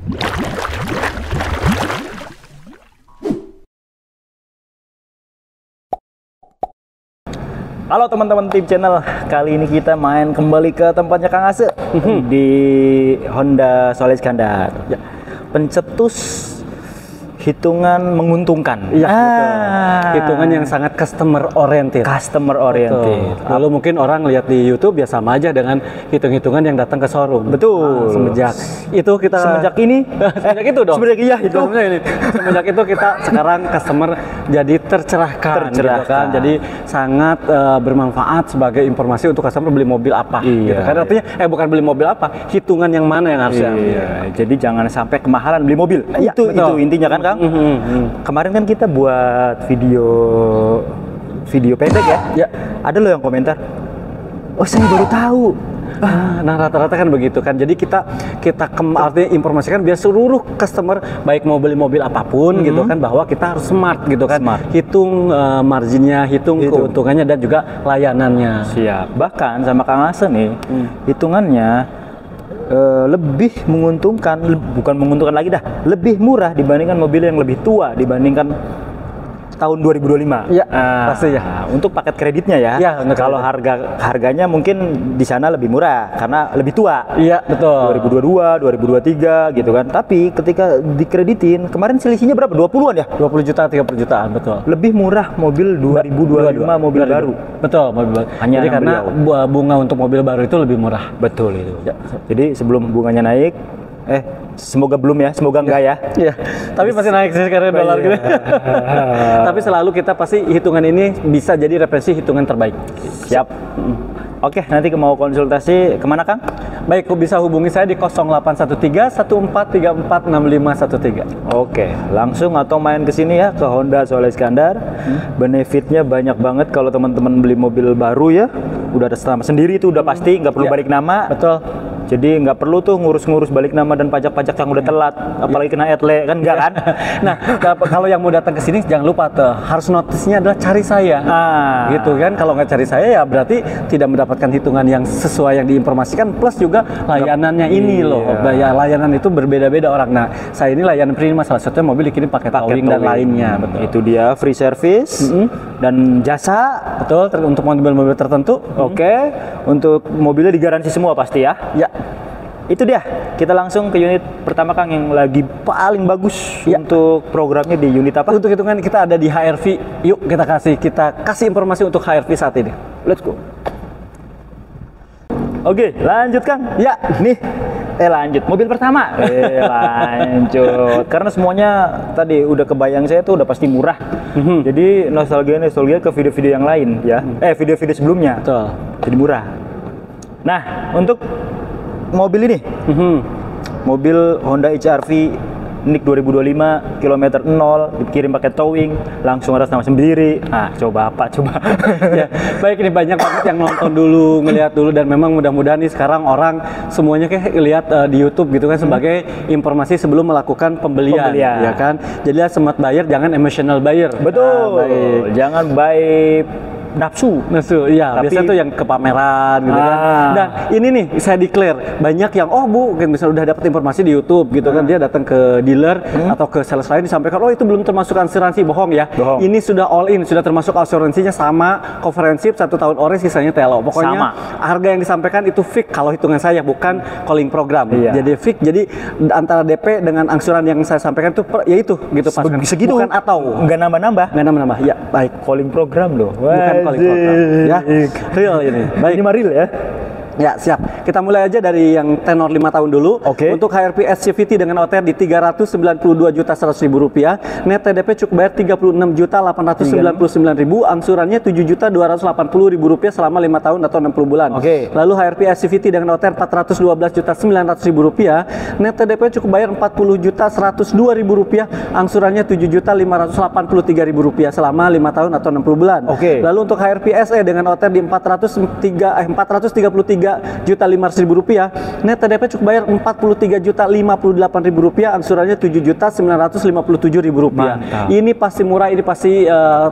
Halo teman-teman tim channel, kali ini kita main kembali ke tempatnya Kang Ase di Honda Soleh Iskandar. Ya. Pencetus hitungan menguntungkan. Iya, hitungan yang sangat customer oriented. Customer oriented. Lalu mungkin orang lihat di YouTube ya sama aja dengan hitung-hitungan yang datang ke showroom. Betul. Semenjak itu kita semenjak ini semenjak itu dong. Semenjak iya itu. Semenjak itu kita sekarang customer jadi tercerahkan. Gitu kan. Jadi sangat bermanfaat sebagai informasi untuk customer beli mobil apa. Iya. Gitu kan. Artinya bukan beli mobil apa, hitungan yang mana yang harus diambil. Iya. Jadi jangan sampai kemahalan beli mobil. Iya, itu intinya kan, Kang. Kemarin kan kita buat video pendek ya. Ada loh yang komentar, oh saya baru tahu. Nah rata-rata kan begitu kan. Jadi kita artinya informasikan biar seluruh customer baik mau beli mobil apapun gitu kan, bahwa kita harus smart gitu kan. Hitung marginnya, hitung keuntungannya dan juga layanannya. Siap. Bahkan sama Kang Ase nih, hitungannya lebih menguntungkan, bukan menguntungkan lagi dah, lebih murah dibandingkan mobil yang lebih tua dibandingkan tahun 2025. Ya, pasti ya. Untuk paket kreditnya ya. Ya, kalau harganya mungkin di sana lebih murah karena lebih tua. Iya, betul. 2022, 2023 gitu kan. Tapi ketika dikreditin, kemarin selisihnya berapa? 20-an ya? 20 juta, 30 jutaan, betul. Lebih murah mobil 2025 mobil baru. Betul, mobil baru. Hanya jadi karena bunga untuk mobil baru itu lebih murah. Betul itu. Ya. Jadi sebelum bunganya naik, semoga belum ya, semoga enggak ya. Iya. Tapi pasti naik sih karena dolar gitu. Tapi selalu kita pasti hitungan ini bisa jadi referensi hitungan terbaik. Siap. Oke, nanti mau konsultasi kemana, Kang? Baik, bisa hubungi saya di 0813 1434 6513. Oke, langsung atau main ke sini ya, ke Honda Soleh Iskandar. Benefitnya banyak banget kalau teman-teman beli mobil baru ya. Udah ada nama sendiri itu udah pasti, nggak perlu balik nama. Betul. Jadi nggak perlu tuh ngurus-ngurus balik nama dan pajak-pajak yang udah telat, apalagi kena etle kan, enggak kan? Nah, kalau yang mau datang ke sini jangan lupa tuh, harus notisnya adalah cari saya. Gitu kan, kalau nggak cari saya ya berarti tidak mendapatkan hitungan yang sesuai yang diinformasikan, plus juga layanannya ini loh. Layanan itu berbeda-beda orang. Nah, saya ini layanan prima, salah satunya mobil dikirim pakai towing dan lainnya. Betul. Itu dia free service dan jasa. Betul, untuk mobil-mobil tertentu. Oke, untuk mobilnya digaransi semua pasti ya. Ya. Itu dia, kita langsung ke unit pertama, Kang, yang lagi paling bagus untuk programnya di unit apa? Untuk hitungan kita ada di HRV. Yuk kita kasih informasi untuk HRV saat ini. Let's go. Oke, lanjut, Kang. Ya, nih. Lanjut. Mobil pertama. Lanjut. Karena semuanya tadi udah kebayang saya tuh udah pasti murah. Jadi nostalgia ke video-video yang lain ya. Video-video sebelumnya. Betul. Jadi murah. Nah, untuk mobil ini, mobil Honda HR-V NIK 2025, kilometer 0, dikirim pakai towing, langsung atas nama sendiri. Nah, coba. Ya, baik, ini banyak banget yang nonton dulu, ngelihat dulu, dan memang mudah-mudahan nih sekarang orang semuanya kayak lihat di YouTube gitu kan, sebagai informasi sebelum melakukan pembelian. Ya kan. Jadi smart buyer, jangan emotional buyer. Betul. Baik. Jangan buy nafsu, iya. Biasanya tuh yang ke pameran gitu kan. Dan ini nih saya declare, banyak yang mungkin misalnya udah dapat informasi di YouTube gitu kan, dia datang ke dealer atau ke sales lain disampaikan, itu belum termasuk asuransi. Bohong ya. Ini sudah all in, sudah termasuk asuransinya sama comprehensive 1 tahun ori, sisanya TLO. Pokoknya sama. Harga yang disampaikan itu fix kalau hitungan saya, bukan calling program. Jadi fix. Jadi antara DP dengan angsuran yang saya sampaikan itu ya itu gitu pas. Segitu. Bukan atau nggak nambah-nambah. Ya, baik. Calling program loh. Bukan calling program. Ya, real ini. Baik. Ini mah real ya. Ya, siap. Kita mulai aja dari yang tenor 5 tahun dulu. Oke. Untuk HRV SCVT dengan OTR di Rp392.100.000. Net TDP cukup bayar Rp38.899.000. Angsurannya Rp7.280.000 selama 5 tahun atau 60 bulan. Oke. Lalu HRV SCVT dengan OTR Rp412.900.000. Net TDP cukup bayar Rp40.102.000. Angsurannya Rp7.583.000 selama 5 tahun atau 60 bulan. Oke. Lalu untuk HRV SE dengan OTR di Rp433.900.000 43.500.000 rupiah, net TDP cukup bayar 43.058.000 rupiah, angsurannya 7.957.000 rupiah. Ini pasti murah, ini pasti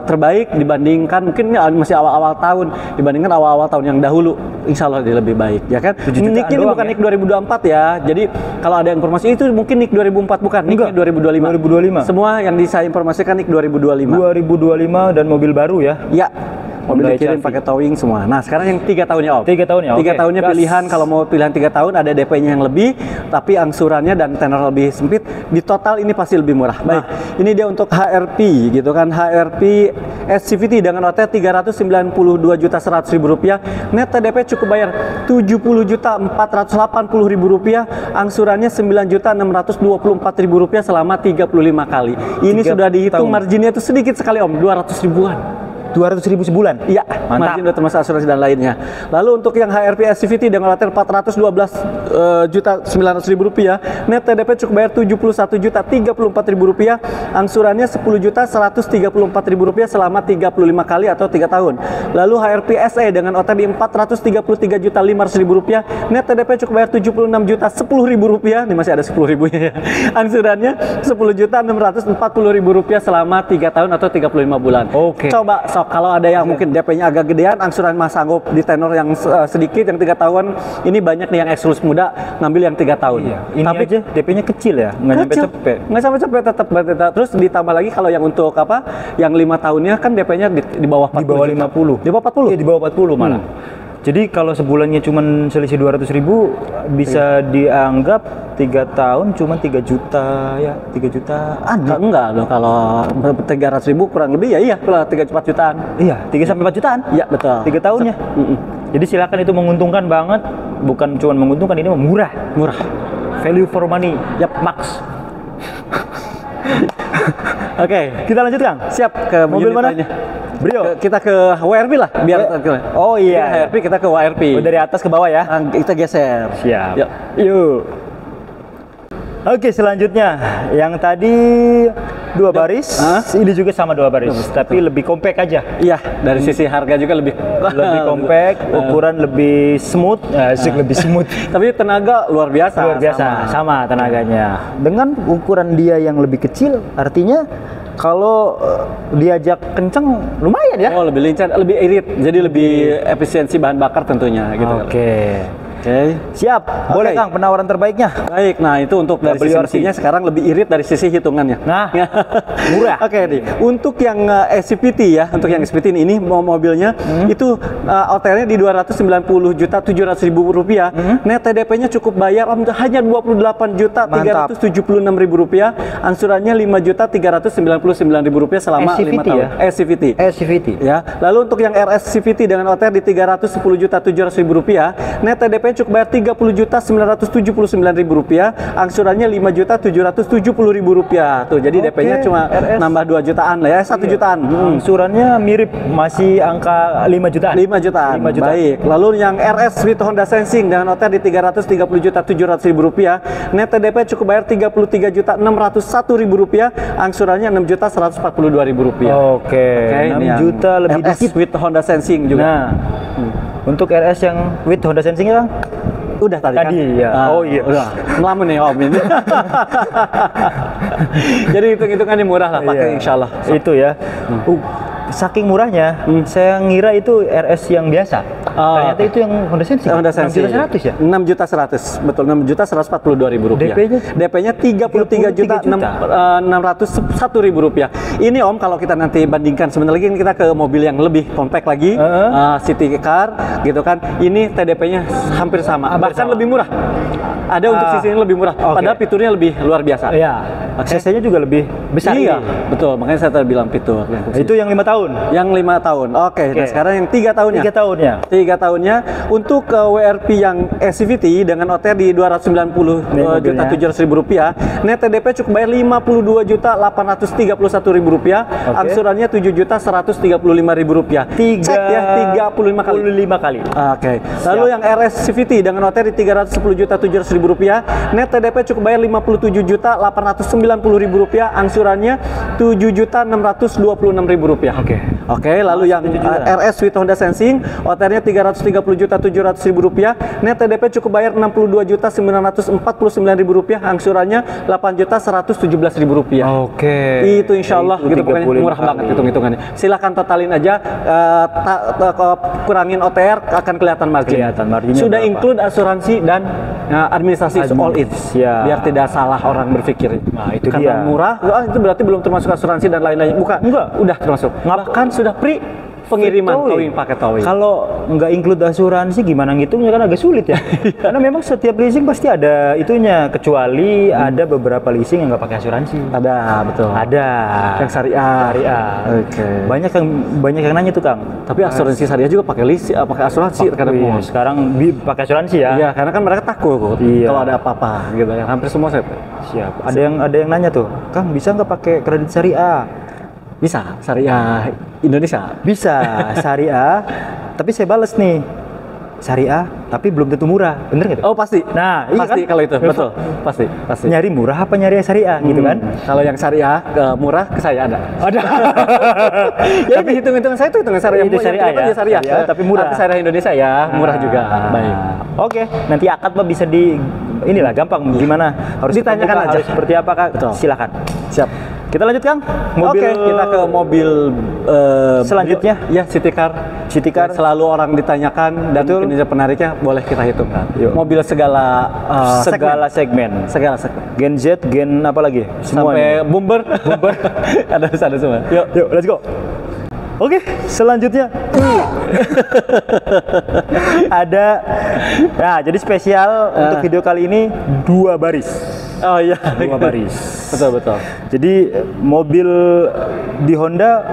terbaik dibandingkan mungkin ini masih awal-awal tahun, dibandingkan awal-awal tahun yang dahulu. Insya Allah dia lebih baik, ya kan? NIK ini bukan NIK 2024 ya. Jadi kalau ada informasi itu mungkin NIK 2004 bukan, NIK 2025. Semua yang saya informasikan NIK 2025. 2025 dan mobil baru ya? Ya. Mobil dikirim pakai towing semua. Nah, sekarang yang 3 tahunnya Om. 3 tahun ya? 3 tahunnya pilihan, kalau mau pilihan 3 tahun ada DP-nya yang lebih, tapi angsurannya dan tenor lebih sempit. Di total ini pasti lebih murah. Baik, ini dia untuk HRP gitu kan. HRP SCVT dengan OT 392.100.000 rupiah. Net TDP cukup bayar 70.480.000 rupiah. Angsurannya 9.624.000 rupiah selama 35 kali. Ini sudah dihitung marginnya itu sedikit sekali Om, 200 ribuan. 200.000 sebulan? Iya, margin udah termasuk asuransi dan lainnya. Lalu untuk yang HRP SCVT dengan latar 412.900.000 rupiah, net TDP cukup bayar 71.034.000 rupiah, angsurannya 10.134.000 rupiah selama 35 kali atau 3 tahun. Lalu HRP SE dengan OTB 433.500.000 rupiah, net TDP cukup bayar 76.010.000 rupiah, ini masih ada 10.000 ya. Angsurannya 10.640.000 rupiah selama 3 tahun atau 35 bulan. Oke. Coba kalau ada yang mungkin DP-nya agak gedean, angsuran mas sanggup di tenor yang sedikit, yang 3 tahun. Ini banyak nih yang eksklusif muda ngambil yang 3 tahun. Iya. Ini tapi aja DP-nya kecil ya, nggak nyampe cepet. Nggak sampai cepet, tetap. Terus ditambah lagi kalau yang untuk apa? Yang 5 tahunnya kan DP-nya di bawah 40. Di bawah 50. Di bawah 40? Iya, di bawah 40 malah. Jadi kalau sebulannya cuma selisih 200.000 bisa dianggap 3 tahun cuma 3 juta ya, 3 jutaan. Enggak loh, kalau 300.000 kurang lebih ya iya, kalau 3-4 jutaan. Iya, 3-4 jutaan. Iya, betul. 3 tahunnya. Jadi silakan, itu menguntungkan banget, bukan cuma menguntungkan, ini murah. Murah. Value for money. Yap, max. Oke, kita lanjut Kang. Siap, ke mobil mana? Brio. Kita ke WRP lah, biar oh iya. WRP kita ke WRP. Dari atas ke bawah ya. Kita geser. Siap. Yuk. Oke, selanjutnya yang tadi 2 baris, ini juga sama 2 baris, tapi lebih compact aja. Iya, dari sisi harga juga lebih compact, ukuran lebih smooth, lebih smooth. Tapi tenaga luar biasa. Luar biasa, sama tenaganya. Dengan ukuran dia yang lebih kecil, artinya kalau diajak kenceng lumayan ya. Oh, lebih lincah, lebih irit, jadi lebih efisiensi bahan bakar tentunya gitu. Oke. Siap. Boleh Kang, penawaran terbaiknya. Baik, nah itu untuk dari sisi mesinnya sekarang lebih irit dari sisi hitungannya. Nah, murah. Oke nih, untuk yang SCVT ya, untuk yang SCVT ini mobilnya itu OTR-nya di 290.700.000 rupiah. Net TDP-nya cukup bayar hanya 28.376.000 rupiah. Angsurannya 5.399.000 rupiah selama 5 tahun. Ya? SCVT. Ya. Lalu untuk yang RS CVT dengan OTR di 310.700.000 rupiah, net TDP cukup bayar 30.979.000 rupiah, angsurannya 5.770.000 rupiah. Tuh, jadi DP-nya cuma RS nambah 2 jutaan lah ya, 1 jutaan. Angsurannya mirip, masih angka 5 jutaan. 5 jutaan. Baik. Lalu yang RS with Honda Sensing dengan OTR di 330.700.000 rupiah, net TDP cukup bayar 33.601.000 rupiah, angsurannya 6.142.000 rupiah. Oke. 6 juta lebih RS dikit with Honda Sensing juga. Nah, untuk RS yang with Honda Sensing ya, udah tadi kan? Ya. Oh iya. Udah. Melamun nih Om ini. Jadi hitung-hitungannya murah lah pakai insya Allah. Itu ya. Saking murahnya, saya ngira itu RS yang biasa. Ternyata itu yang Honda Sensing. Honda Sensing. 6.100.000 ya? 6.100.000, betul, 6.142.000 rupiah. DP-nya 33.601.000 rupiah. Ini Om, kalau kita nanti bandingkan sebentar lagi kita ke mobil yang lebih compact lagi, city car, gitu kan. Ini TDP-nya hampir sama, bahkan lebih murah. Ada untuk sisi ini lebih murah, padahal fiturnya lebih luar biasa. Iya. CC-nya juga lebih besar. Iya, betul. Makanya saya tadi bilang fitur. Itu yang 5 tahun. Yang 5 tahun. Oke. Nah sekarang yang 3 tahunnya. 3 tahunnya. 3 tahunnya untuk WRP yang SCVT dengan OTR di 290.700.000 rupiah. Net TDP cukup bayar 52.831.000 rupiah. Angsurannya 7.135.000 rupiah. Cek ya, 35 kali. Oke. Lalu yang RS CVT dengan OTR di 310.700.000 rupiah. Net TDP cukup bayar 57.890.000 rupiah. Angsurannya 7.626.000 rupiah. Oke. Oke, lalu yang RS with Honda Sensing, OTR-nya 330.700.000 rupiah, net TDP cukup bayar 62.949.000 rupiah, angsurannya 8.117.000 rupiah. Oke. Itu insya Allah gitu, pokoknya murah banget hitung-hitungannya. Silahkan totalin aja, kurangin OTR akan kelihatan margin. Sudah include asuransi dan administrasi all in, biar tidak salah orang berpikir. Nah, itu karena dia. murah, itu berarti belum termasuk asuransi dan lain-lain. Bukan, udah termasuk. Bahkan sudah free pengiriman towing pakai towing. Kalau nggak include asuransi gimana ngitungnya, kan agak sulit ya. Karena memang setiap leasing pasti ada itunya, kecuali ada beberapa leasing yang nggak pakai asuransi. Ada, betul. Ada. Yang syariah. Oke. Banyak yang nanya tuh, Kang. Tapi asuransi syariah juga pakai leasing, pakai asuransi terkadang. Sekarang pakai asuransi ya. Iya, karena kan mereka takut kalau ada apa-apa gitu kan. Hampir semua saya. Siap. Ada yang nanya tuh, Kang, bisa nggak pakai kredit syariah? Bisa, syariah Indonesia. Bisa, syariah. Tapi saya bales nih, syariah tapi belum tentu murah, bener nggak tuh? Oh pasti. Nah, pasti kan? kalau itu betul, pasti. Nyari murah apa nyari syariah gitu kan? Kalau yang syariah murah ke saya ada. Ya, tapi hitung-hitungan saya itu hitungan syariah. Itu syariah ya? Syariah, tapi murah. Syariah Indonesia ya, murah juga. Baik. Oke, nanti akad Pak bisa inilah gampang gimana harus ditanyakan aja harus seperti apa, Kak? Betul. Silakan. Siap. Kita lanjut, Kang. Oke, kita ke mobil selanjutnya. Ya, City Car. Selalu orang ditanyakan dan mungkin penariknya boleh kita hitungkan. Mobil segala segmen. Gen Z, gen apa lagi? Sampai Bumper. ada semua. Yuk, let's go. Oke, selanjutnya ada. Nah, jadi spesial untuk video kali ini 2 baris. Oh iya, 2 baris. Betul. Jadi mobil di Honda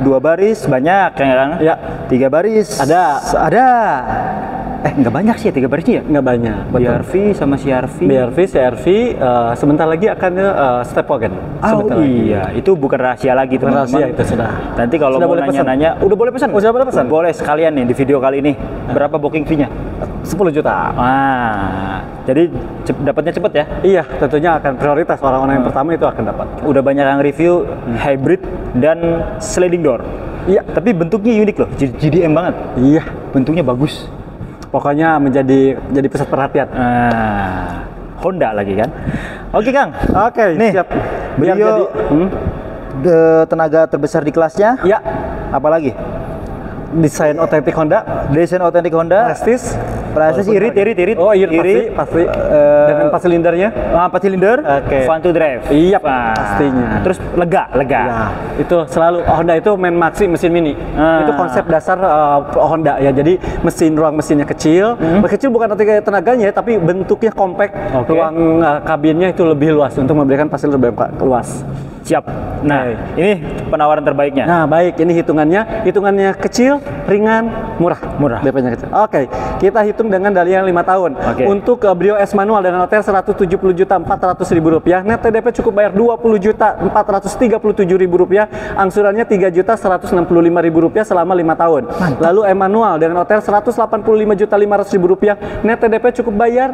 2 baris banyak kan? Ya. 3 baris ada. Nggak banyak sih ya 3 barisnya ya? Nggak banyak. BRV sama CR-V. BRV, CR-V, sebentar lagi akan step wagon. Iya, itu bukan rahasia lagi teman-teman. Rahasia itu sudah. Nanti kalau mau nanya-nanya, udah boleh pesan? Udah boleh pesan? Boleh sekalian nih di video kali ini. Berapa booking fee-nya? 10 juta. Jadi dapatnya cepet ya? Iya, tentunya akan prioritas orang-orang yang pertama itu akan dapat. Udah banyak yang review hybrid dan sliding door. Iya, tapi bentuknya unik loh, JDM banget. Iya, bentuknya bagus. Pokoknya menjadi pusat perhatian. Honda lagi kan? Oke, Kang. Oke, nih, siap. Biar jadi tenaga terbesar di kelasnya. Ya. Apalagi? Desain otentik Honda. Prestis, irit. Oh, irit pasti. Dengan 4 silindernya. 4 silinder. Oke. Fun to drive. Iya, pastinya. Terus lega. Ya, itu selalu Honda itu main maxi mesin mini. Itu konsep dasar Honda ya. Jadi ruang mesinnya kecil. Kecil bukan arti tenaganya, tapi bentuknya kompak. Ruang kabinnya itu lebih luas untuk memberikan fasilitas lebih luas. Siap. Nah, ini penawaran terbaiknya. Nah, baik, ini hitungannya kecil, ringan, murah. DP-nya kecil. Oke, kita hitung dengan dalian 5 tahun. Untuk Brio S manual dengan OTR 170.400.000 rupiah, net TDP cukup bayar 20.437.000 rupiah, angsurannya 3.165.000 rupiah selama 5 tahun. Lalu M manual dengan OTR 185.500.000 rupiah, net TDP cukup bayar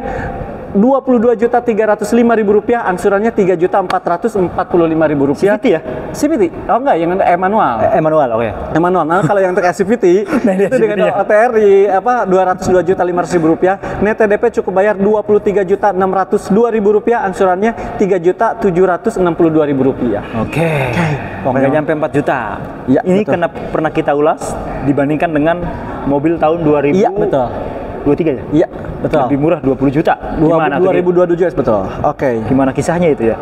22.305.000 rupiah, angsurannya 3.445.000 rupiah. CVT ya? CVT? Oh enggak, yang manual. Manual, oke. Manual. Nah, kalau yang untuk CVT itu dengan OTR di 202.500.000 rupiah, net TDP cukup bayar 23.602.000 rupiah, angsurannya 3.762.000 rupiah. Oke. Nggak nyampe 4 juta. Ya, ini karena pernah kita ulas dibandingkan dengan mobil tahun 2000. Iya, betul. 23 ya? Iya, betul. Lebih murah 20 juta. Gimana 2027 betul. Oke. Gimana kisahnya itu ya?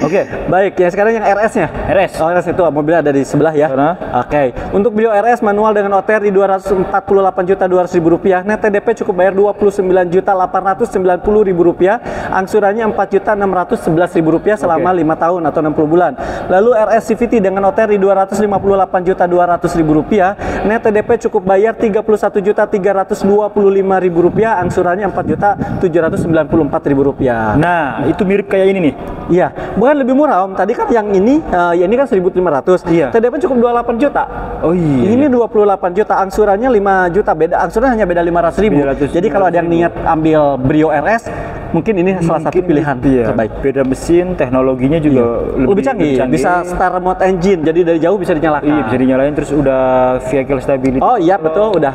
Oke. Baik, ya sekarang yang RS-nya. RS itu mobilnya ada di sebelah ya. Oke. Untuk Brio RS manual dengan OTR di 248.200.000 rupiah, net TDP cukup bayar 29.890.000 rupiah, angsurannya 4.611.000 rupiah selama 5 tahun atau 60 bulan. Lalu RS CVT dengan OTR di 258.200.000 rupiah, net TDP cukup bayar 31.325.000 rupiah, angsurannya 4.794.000 rupiah. Nah, itu mirip kayak ini nih. Iya, bukan lebih murah Om. Tadi kan yang ini, ini kan 1.500. Iya. TDP cukup 28 juta. Oh iya. Ini 28 juta, angsurannya 5 juta. Angsurannya hanya beda 500.000. Jadi kalau ada yang niat ambil Brio RS, mungkin ini salah satu pilihan terbaik. Beda mesin, teknologinya juga lebih canggih. Bisa start remote engine, jadi dari jauh bisa dinyalakan. Iya, bisa dinyalain, terus udah vehicle stability. Oh iya betul, udah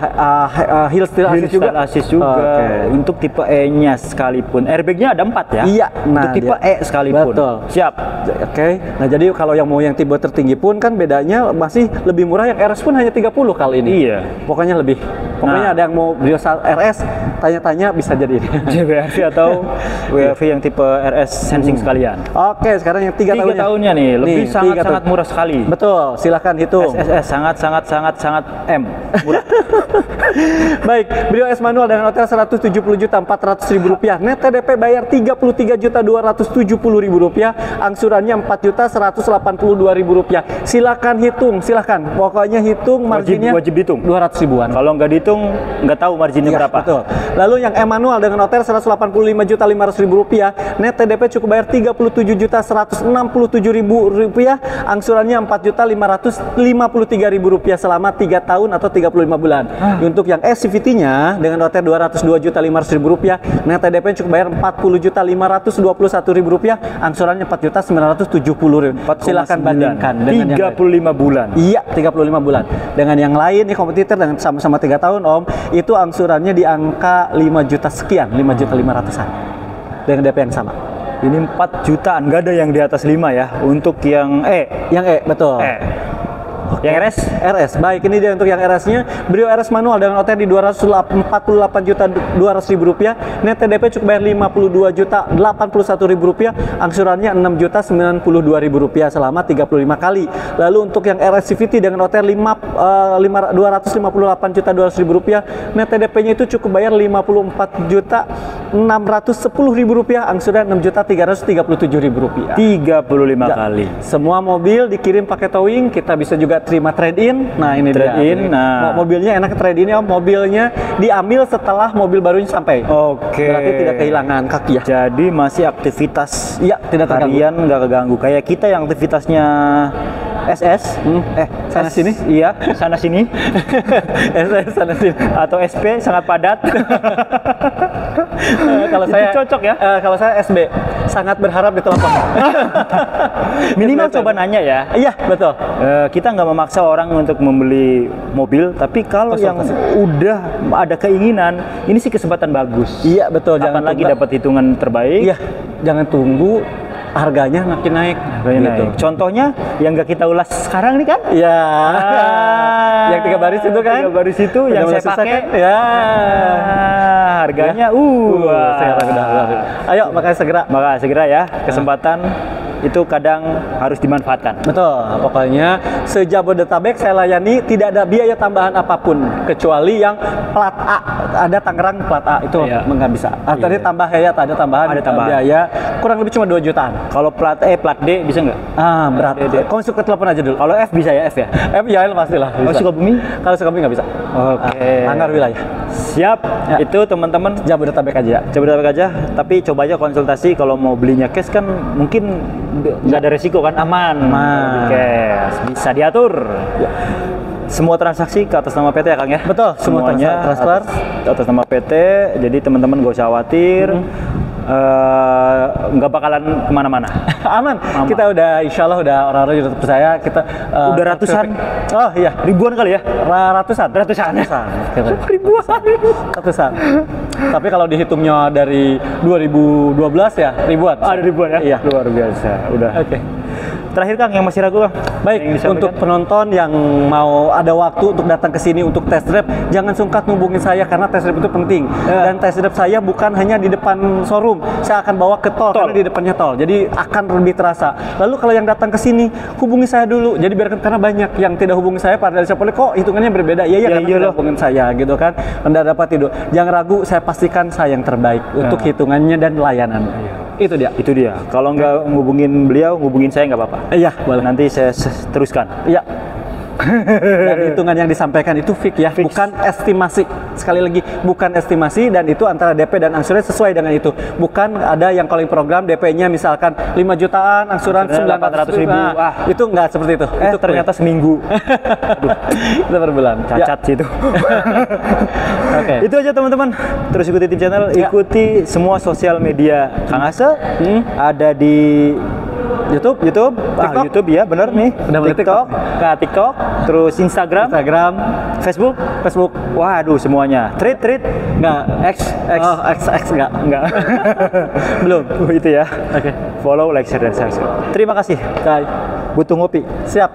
hill still assist juga. Untuk tipe E-nya sekalipun, airbagnya ada 4 ya. Iya. Untuk tipe E sekalipun. Betul. Siap. Oke. Nah jadi kalau yang mau yang tipe tertinggi pun kan bedanya masih lebih murah, yang RS pun hanya 30 kali ini. Iya. Pokoknya lebih. Pokoknya ada yang mau Brio RS, tanya-tanya bisa jadi ini. JBRV atau WRV yang tipe RS sensing sekalian. Oke, sekarang yang 3 tahunnya nih, lebih sangat murah sekali. Betul, silahkan hitung. SSS sangat M murah. Baik, Brio S manual dengan OTR 170.400.000 rupiah. Net TDP bayar 33.270.000 rupiah. Angsurannya 4.182.000 rupiah. Silahkan hitung, silahkan. Pokoknya hitung marginnya wajib dihitung 200 ribuan. Kalau nggak dihitung nggak tahu marginnya berapa. Betul. Lalu yang E manual dengan OTR 185.500.000 rupiah. Net TDP cukup bayar 37.167.000 rupiah. Angsurannya 4.553.000 rupiah selama 3 tahun atau 35 bulan. Untuk yang SCVT-nya dengan OTR 202.500.000 rupiah, net TDP cukup bayar 40.521.000 rupiah, angsurannya 4.970.000. Silakan bandingkan dengan 35 bulan. Iya, 35 bulan. Dengan yang lain nih kompetitor dengan sama-sama 3 tahun Om, itu angsurannya di angka 5 juta sekian, 5.500.000-an. Dengan DP yang sama. Ini 4 jutaan, nggak ada yang di atas 5 ya. Untuk yang E. Yang E, betul. Yang RS? RS. Baik, ini dia untuk yang RS-nya. Brio RS manual dengan OTR di 248.200.000 rupiah. Net TDP cukup bayar 52.081.000 rupiah. Angsurannya 6.092.000 rupiah selama 35 kali. Lalu untuk yang RS CVT dengan OTR 258.200.000 rupiah. Net TDP-nya itu cukup bayar 54.610.000 rupiah. Angsuran 6.337.000 rupiah. 35 kali. Semua mobil dikirim pakai towing. Kita bisa juga terima trade-in. Nah ini trade-in. Nah, mobilnya enak trade-in ya. Mobilnya diambil setelah mobil barunya sampai. Oke. Berarti tidak kehilangan kaki ya. Jadi masih aktivitas. Iya, tidak terganggu. Harian nggak keganggu. Kayak kita yang aktivitasnya SS. Sana sini. Iya, sana sini. SS sana sini. Atau SP sangat padat. Kalau saya cocok ya. Kalau saya SB sangat berharap ditelepon. Minimal coba nanya ya. Iya, betul. Kita nggak memaksa orang untuk membeli mobil, tapi kalau yang udah ada keinginan, ini sih kesempatan bagus. Iya, betul. Jangan lagi dapat hitungan terbaik. Iya, jangan tunggu harganya makin naik. Gitu. Contohnya yang nggak kita ulas sekarang nih kan? Iya. Yang 3 baris itu kan? 3 baris itu yang saya pakai. Kan? Ya. Harganya, Ayo, makanya segera ya. Kesempatan itu kadang harus dimanfaatkan. Betul. Pokoknya se-Jabodetabek saya layani, tidak ada biaya tambahan apapun kecuali yang plat A. Ada Tangerang plat A itu nggak bisa. Tadi tambah ya, ada tambahan biaya kurang lebih cuma 2 jutaan. Kalau plat E, plat D bisa nggak? Berat. Kamu suka telepon aja dulu. Kalau F bisa ya, F ya? F ya pastilah. Kalau Sukabumi? Kalau Sukabumi nggak bisa. Oke. Langgar wilayah. Siap. Ya. Itu teman-teman Jabodetabek aja. Jabodetabek aja. Tapi coba aja konsultasi. Kalau mau belinya cash kan mungkin nggak ada resiko kan, aman. Cash bisa diatur. Ya. Semua transaksi ke atas nama PT ya Kang ya? Betul. Semuanya transfer atas nama PT. Jadi teman-teman gak usah khawatir. Nggak bakalan kemana-mana. Aman. Kita udah, insya Allah udah orang-orang udah percaya kita. Udah ratusan. Oh iya, ribuan kali ya? Ratusan. Ribuan. Ratusan. Tapi kalau dihitungnya dari 2012 ya ribuan. Ada ribuan ya? Iya. Luar biasa. Udah. Oke. Terakhir Kang, yang masih ragu Kang? Baik, untuk penonton yang mau ada waktu untuk datang ke sini untuk test drive, jangan sungkan hubungin saya karena test drive itu penting. Dan test drive saya bukan hanya di depan showroom, saya akan bawa ke tol. Karena di depannya tol, jadi akan lebih terasa. Lalu kalau yang datang ke sini, hubungi saya dulu. Jadi biarkan, karena banyak yang tidak hubungi saya pada dari Sapoli, kok hitungannya berbeda. Karena tidak hubungin saya gitu kan. Anda dapat itu. Jangan ragu, saya pastikan saya yang terbaik untuk hitungannya dan layanan. Itu dia. Kalau nggak ngubungin beliau, ngubungin saya nggak apa-apa. Iya, boleh. Nanti saya teruskan. Iya. Dan hitungan yang disampaikan itu fix ya, bukan estimasi. Sekali lagi, bukan estimasi, dan itu antara DP dan angsuran sesuai dengan itu. Bukan ada yang calling program DP-nya misalkan 5 jutaan, angsuran 900 ribu. Itu nggak seperti itu. Itu ternyata seminggu. Aduh, itu per bulan. Cacat sih itu. Oke. Itu aja teman-teman. Terus ikuti tim channel, ikuti semua sosial media Kang Ase. Ada di YouTube, TikTok. YouTube ya, bener nih. Udah mulai TikTok, terus Instagram, Facebook. Waduh, semuanya. Tweet, Nggak, X nggak. Belum. Itu ya. Oke. Follow, like, share, dan subscribe. Terima kasih. Bye. Butuh ngopi. Siap.